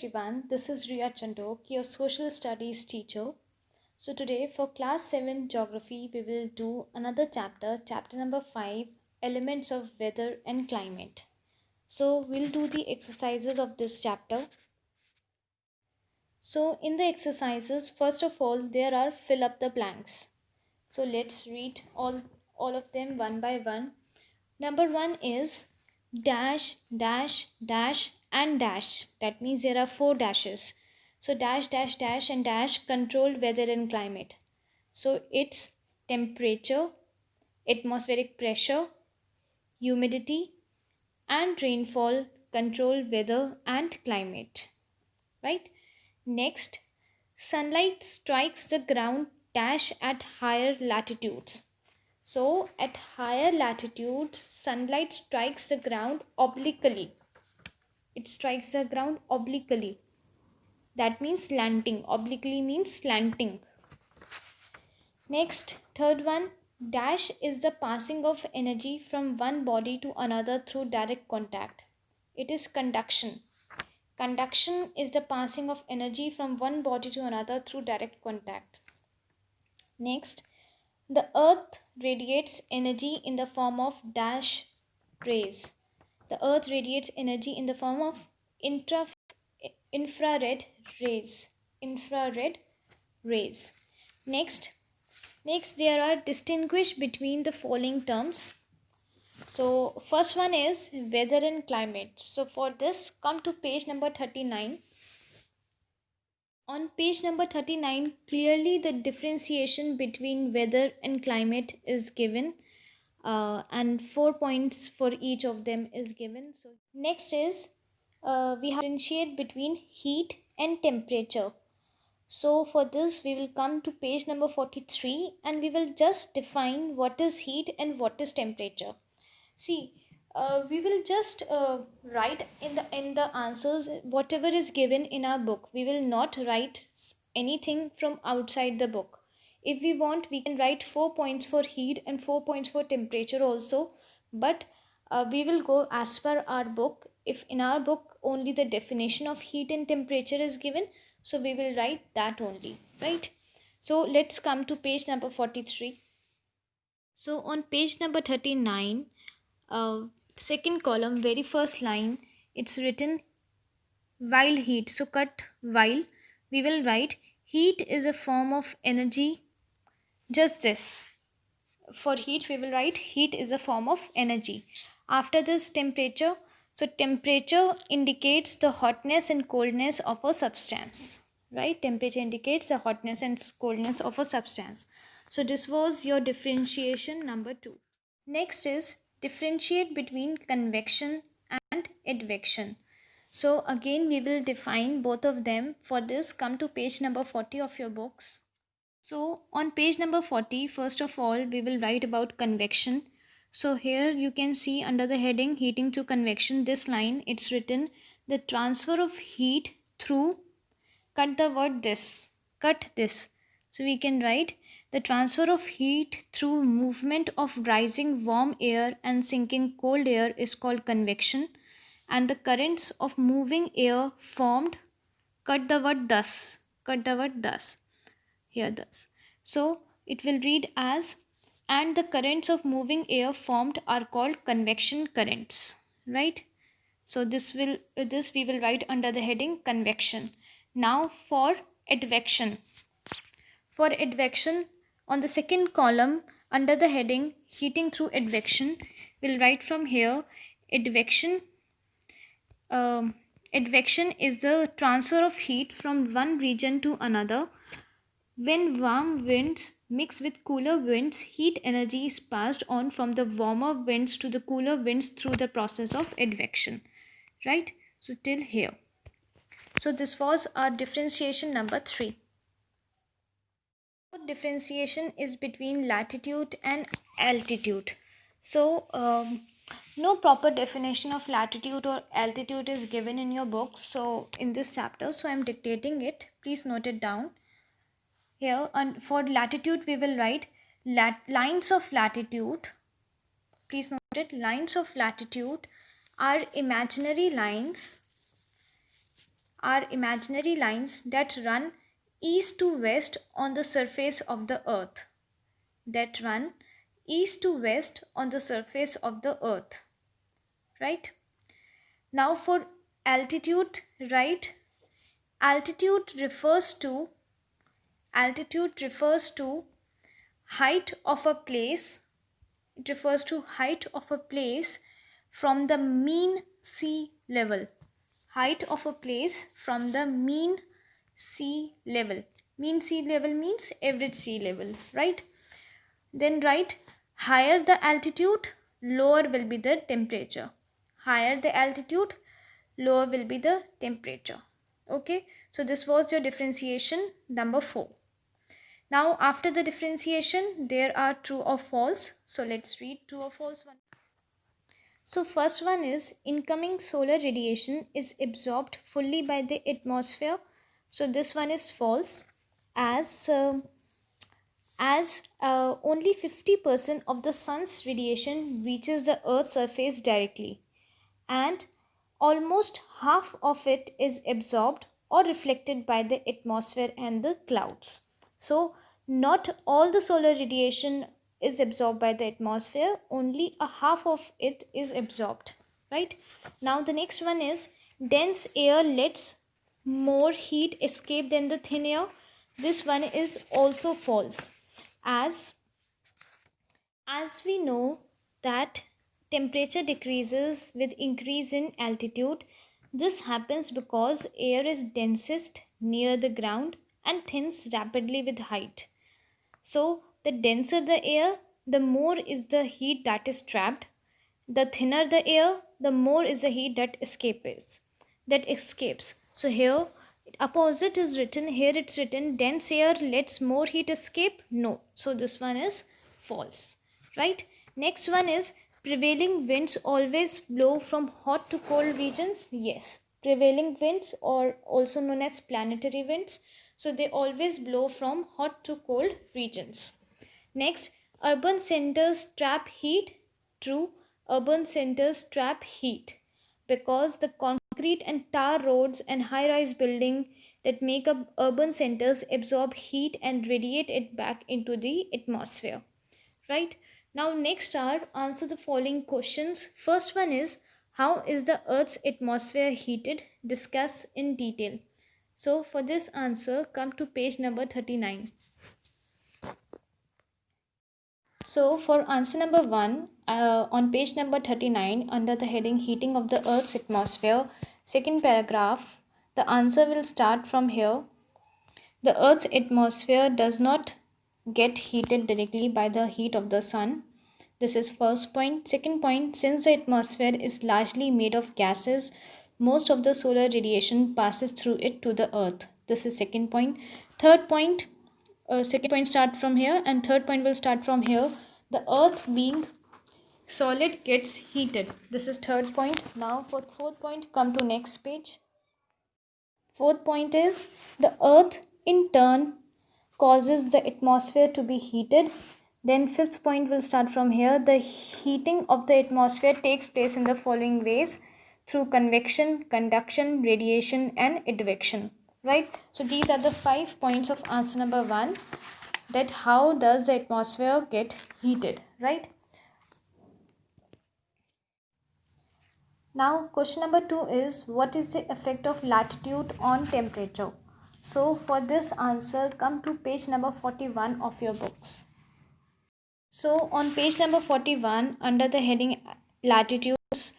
everyone, this is Riya Chandok, your social studies teacher. So today for class 7 geography we will do another chapter, chapter number 5, elements of weather and climate. So we'll do the exercises of this chapter. So in the exercises, first of all there are fill up the blanks. So let's read all of them one by one. Number 1 is dash, dash, dash, and dash. That means there are 4 dashes. So dash, dash, dash, and dash control weather and climate. So it's temperature, atmospheric pressure, humidity, and rainfall control weather and climate. Right? Next, sunlight strikes the ground dash at higher latitudes. So, at higher latitudes, sunlight strikes the ground obliquely. It strikes the ground obliquely. That means slanting. Obliquely means slanting. Next, third one, dash is the passing of energy from one body to another through direct contact. It is conduction. Conduction is the passing of energy from one body to another through direct contact. Next, the earth radiates energy in the form of dash rays. The earth radiates energy in the form of infrared rays. Infrared rays. Next there are distinguish between the following terms. So first one is weather and climate. So for this, come to page number 39. On page number 39, clearly the differentiation between weather and climate is given, and 4 points for each of them is given. So next is we have to differentiate between heat and temperature. So for this we will come to page number 43 and we will just define what is heat and what is temperature. See, we will just write in the answers whatever is given in our book. We will not write anything from outside the book. If we want, we can write 4 points for heat and 4 points for temperature also. But we will go as per our book. If in our book only the definition of heat and temperature is given, so we will write that only, right? So let's come to page number 43. So on page number 39, second column, very first line, it's written while heat. So cut while, we will write heat is a form of energy. Just this. For heat, we will write heat is a form of energy. After this, temperature. So temperature indicates the hotness and coldness of a substance. Right? Temperature indicates the hotness and coldness of a substance. So this was your differentiation number 2. Next is differentiate between convection and advection. So again we will define both of them. For this, come to page number 40 of your books. So on page number 40, first of all we will write about convection. So here you can see under the heading heating through convection, this line, it's written the transfer of heat through, cut the word this, cut this. So we can write the transfer of heat through movement of rising warm air and sinking cold air is called convection, and the currents of moving air formed, cut the word thus, cut the word thus, here thus. So it will read as, and the currents of moving air formed are called convection currents, right? So this we will write under the heading convection. Now for advection. For advection, on the second column under the heading heating through advection, we'll write from here advection. Advection is the transfer of heat from one region to another. When warm winds mix with cooler winds, heat energy is passed on from the warmer winds to the cooler winds through the process of advection. Right? So till here. So this was our differentiation number 3. Differentiation is between latitude and altitude. So no proper definition of latitude or altitude is given in your books, so in this chapter, so I am dictating it. Please note it down here. And for latitude we will write lines of latitude. Please note it, lines of latitude are imaginary lines are imaginary lines that run east to west on the surface of the earth. That run east to west on the surface of the earth. Right? Now for altitude, right? Altitude refers to altitude refers to height of a place. It refers to height of a place from the mean sea level. Height of a place from the mean sea level. Mean sea level means average sea level, right? Then write higher the altitude, lower will be the temperature. Higher the altitude, lower will be the temperature. Okay, so this was your differentiation number 4. Now after the differentiation, there are true or false. So let's read true or false one. So first one is incoming solar radiation is absorbed fully by the atmosphere. So this one is false, as only 50% of the sun's radiation reaches the earth's surface directly, and almost half of it is absorbed or reflected by the atmosphere and the clouds. So not all the solar radiation is absorbed by the atmosphere, only a half of it is absorbed, right? Now the next one is dense air lets more heat escape than the thin air. This one is also false, as we know that temperature decreases with increase in altitude. This happens because air is densest near the ground and thins rapidly with height. So, the denser the air, the more is the heat that is trapped. The thinner the air, the more is the heat that escapes. So here opposite is written. Here it's written dense air lets more heat escape. No. So this one is false. Right? Next one is prevailing winds always blow from hot to cold regions. Yes. Prevailing winds, or also known as planetary winds, so they always blow from hot to cold regions. Next, urban centers trap heat. True, urban centers trap heat because the concrete and tar roads and high rise building that make up urban centers absorb heat and radiate it back into the atmosphere. Right? Now, next are answer the following questions. First one is how is the Earth's atmosphere heated? Discuss in detail. So, for this answer, come to page number 39. So, for answer number 1, on page number 39, under the heading Heating of the Earth's Atmosphere, second paragraph, the answer will start from here. The Earth's atmosphere does not get heated directly by the heat of the sun. This is first point. Second point, since the atmosphere is largely made of gases, most of the solar radiation passes through it to the Earth. This is second point. Third point, second point start from here and third point will start from here. The Earth being solid gets heated. This is third point. Now for fourth point, come to next page. Fourth point is the Earth in turn causes the atmosphere to be heated. Then fifth point will start from here. The heating of the atmosphere takes place in the following ways: through convection, conduction, radiation, and advection. Right? So these are the 5 points of answer number 1. That how does the atmosphere get heated? Right? Now question number 2 is what is the effect of latitude on temperature? So for this answer, come to page number 41 of your books. So on page number 41, under the heading latitudes,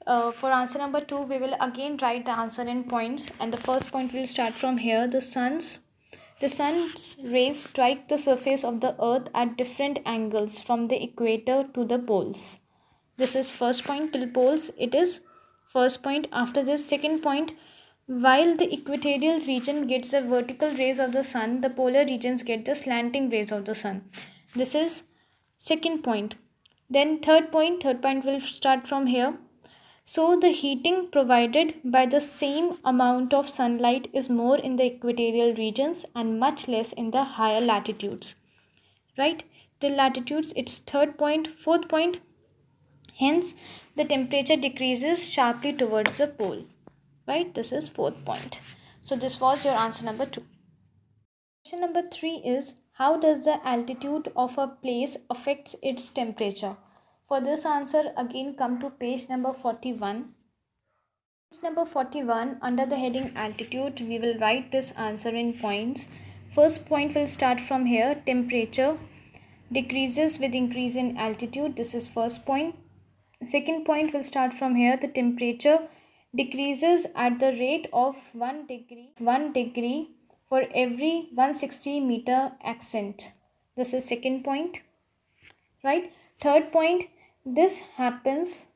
for answer number 2, we will again write the answer in points, and the first point will start from here. The sun's rays strike the surface of the earth at different angles from the equator to the poles. This is first point. Till poles it is first point. After this, second point, while the equatorial region gets the vertical rays of the sun, the polar regions get the slanting rays of the sun. This is second point. Then third point will start from here. So the heating provided by the same amount of sunlight is more in the equatorial regions and much less in the higher latitudes. Right? Till latitudes it's third point. Fourth point, hence the temperature decreases sharply towards the pole. right? This is fourth point. So this was your answer number 2. Question number 3 is, how does the altitude of a place affects its temperature? For this answer, again come to page number 41. Page number 41, under the heading altitude, we will write this answer in points. First point will start from here. Temperature decreases with increase in altitude. This is first point. Second point will start from here. The temperature decreases at the rate of 1 degree for every 160 meter ascent. This is second point, right? Third point, this happens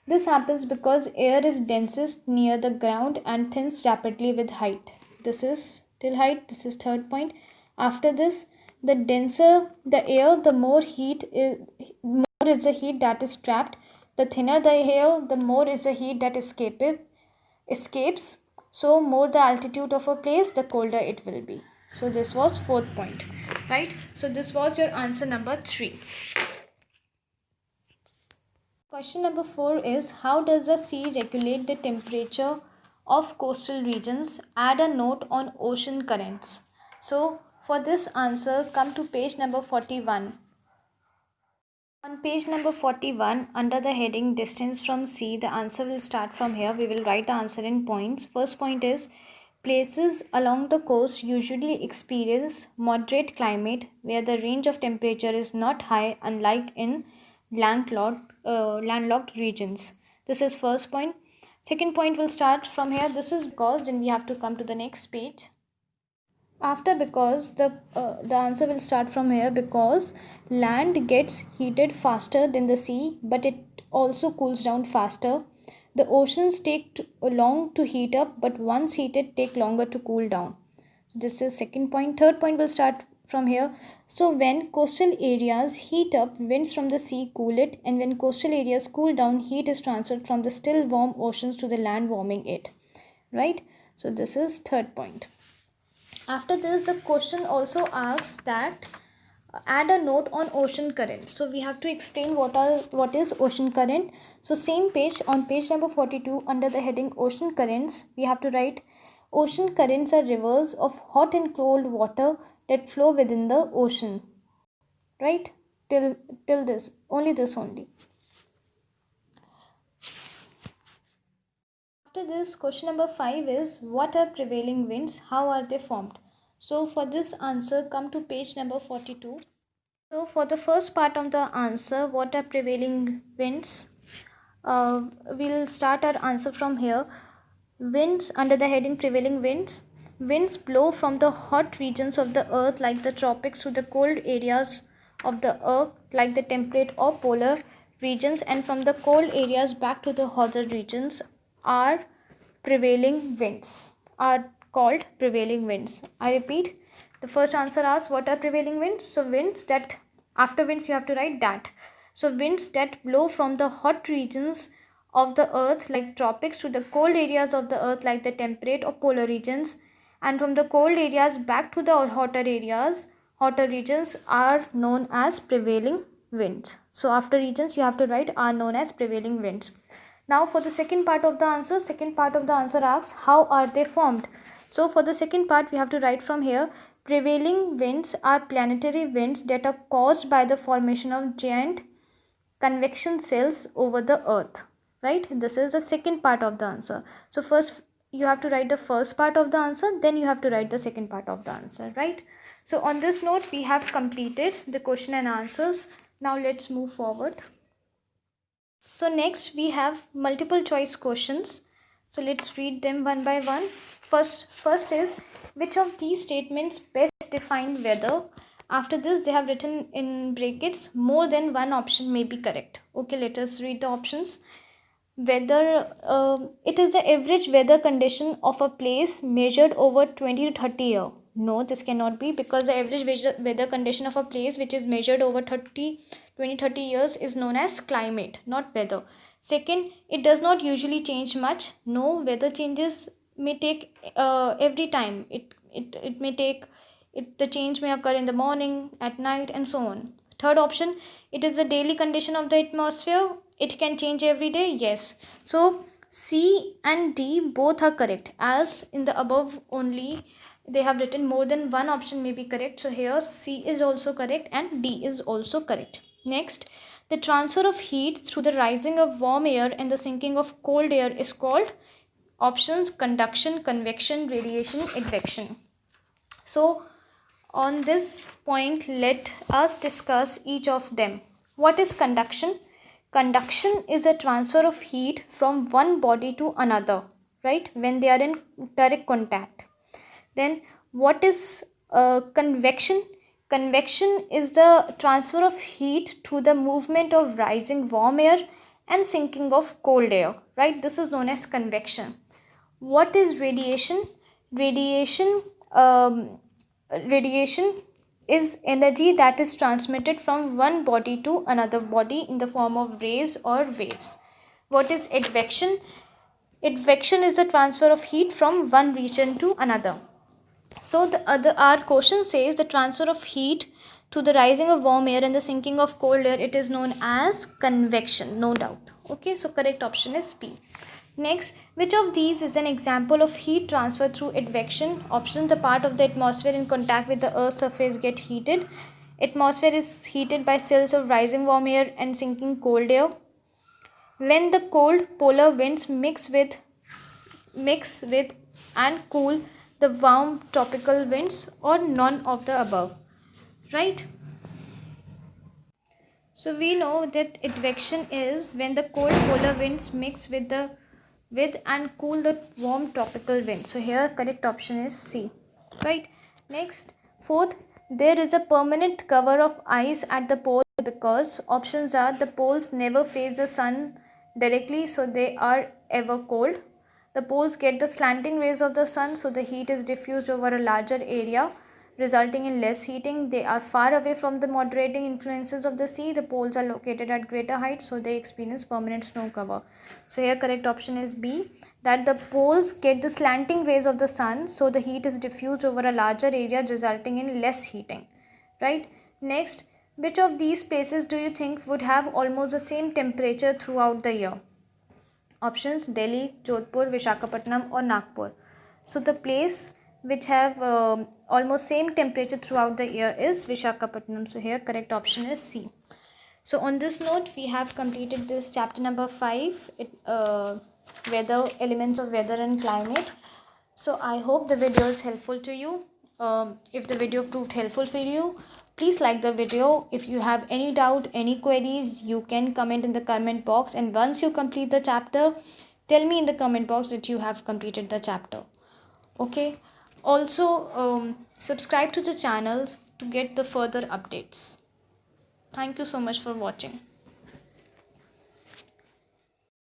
because air is densest near the ground and thins rapidly with height. This is till height. This is third point. After this, the denser the air, the more is the heat that is trapped. The thinner the air, the more is the heat that escapes. So more the altitude of a place, the colder it will be. So this was fourth point, right? So this was your answer number 3. Question number 4 is, how does the sea regulate the temperature of coastal regions? Add a note on ocean currents. So for this answer, come to page number 41. On page number 41, under the heading distance from sea, the answer will start from here. We will write the answer in points. First point is, places along the coast usually experience moderate climate where the range of temperature is not high, unlike in landlocked regions. This is first point. Second point will start from here. This is because, then we have to come to the next page. After because, the answer will start from here. Because land gets heated faster than the sea, but it also cools down faster. The oceans take long to heat up, but once heated take longer to cool down. This is second point. Third point will start from here. So when coastal areas heat up, winds from the sea cool it, and when coastal areas cool down, heat is transferred from the still warm oceans to the land, warming it, right? So this is third point. After this, the question also asks that add a note on ocean current. So we have to explain what is ocean current. So same page, on page number 42, under the heading ocean currents, we have to write, ocean currents are rivers of hot and cold water that flow within the ocean, right? Till this, only this only. After this, question number 5 is, what are prevailing winds? How are they formed? So for this answer, come to page number 42. So for the first part of the answer, what are prevailing winds? We'll start our answer from here. Winds, under the heading prevailing winds. Winds blow from the hot regions of the earth like the tropics to the cold areas of the earth like the temperate or polar regions, and from the cold areas back to the hotter regions are prevailing winds, are called prevailing winds. I repeat, the first answer asks, what are prevailing winds? So winds that, after winds you have to write that. So winds that blow from the hot regions of the earth like tropics to the cold areas of the earth like the temperate or polar regions, and from the cold areas back to the hotter regions are known as prevailing winds. So after regions you have to write are known as prevailing winds. Now for the second part of the answer asks, how are they formed? So for the second part we have to write from here, prevailing winds are planetary winds that are caused by the formation of giant convection cells over the earth, right? This is the second part of the answer. So first you have to write the first part of the answer, then you have to write the second part of the answer, right? So on this note, we have completed the question and answers. Now let's move forward. So next we have multiple choice questions. So let's read them one by one. First is, which of these statements best define weather? After this they have written in brackets, more than one option may be correct. Okay, let us read the options. Weather, it is the average weather condition of a place measured over 20 to 30 years. No, this cannot be, because the average weather condition of a place which is measured over 20-30 years is known as climate, not weather. Second, it does not usually change much. No, weather changes may take every time. It may take, the change may occur in the morning, at night, and so on. Third option, it is the daily condition of the atmosphere. It can change every day. Yes. So C and D both are correct, as in the above only they have written more than one option may be correct. So here C is also correct and D is also correct. Next, the transfer of heat through the rising of warm air and the sinking of cold air is called options: conduction, convection, radiation, advection. So on this point, let us discuss each of them. What is conduction? Conduction is a transfer of heat from one body to another, right? When they are in direct contact. Then what is convection? Convection is the transfer of heat through the movement of rising warm air and sinking of cold air, right? This is known as convection. What is radiation? Radiation um, radiation is energy that is transmitted from one body to another body in the form of rays or waves. What is advection? Advection is the transfer of heat from one region to another. So our question says the transfer of heat to the rising of warm air and the sinking of cold air, it is known as convection, no doubt. Okay, so correct option is B. Next, which of these is an example of heat transfer through advection? Options: the part of the atmosphere in contact with the earth's surface get heated. Atmosphere is heated by cells of rising warm air and sinking cold air. When the cold polar winds mix with and cool the warm tropical winds, or none of the above, right? So we know that advection is when the cold polar winds mix with and cool the warm tropical wind. So here correct option is C, right? Next, fourth, there is a permanent cover of ice at the pole because options are: the poles never face the sun directly, so they are ever cold. The poles get the slanting rays of the sun, so the heat is diffused over a larger area, resulting in less heating. They are far away from the moderating influences of the sea. The poles are located at greater heights, so they experience permanent snow cover. So here correct option is B, that the poles get the slanting rays of the sun, so the heat is diffused over a larger area, resulting in less heating, right? Next, which of these places do you think would have almost the same temperature throughout the year? Options: Delhi, Jodhpur, Vishakhapatnam or Nagpur. So the place which have almost same temperature throughout the year is Vishakhapatnam. So here correct option is C. So on this note, we have completed this chapter number 5, weather, elements of weather and climate. So I hope the video is helpful to you. If the video proved helpful for you, please like the video. If you have any doubt, any queries, you can comment in the comment box, and once you complete the chapter, tell me in the comment box that you have completed the chapter. Okay, also subscribe to the channel to get the further updates. Thank you so much for watching.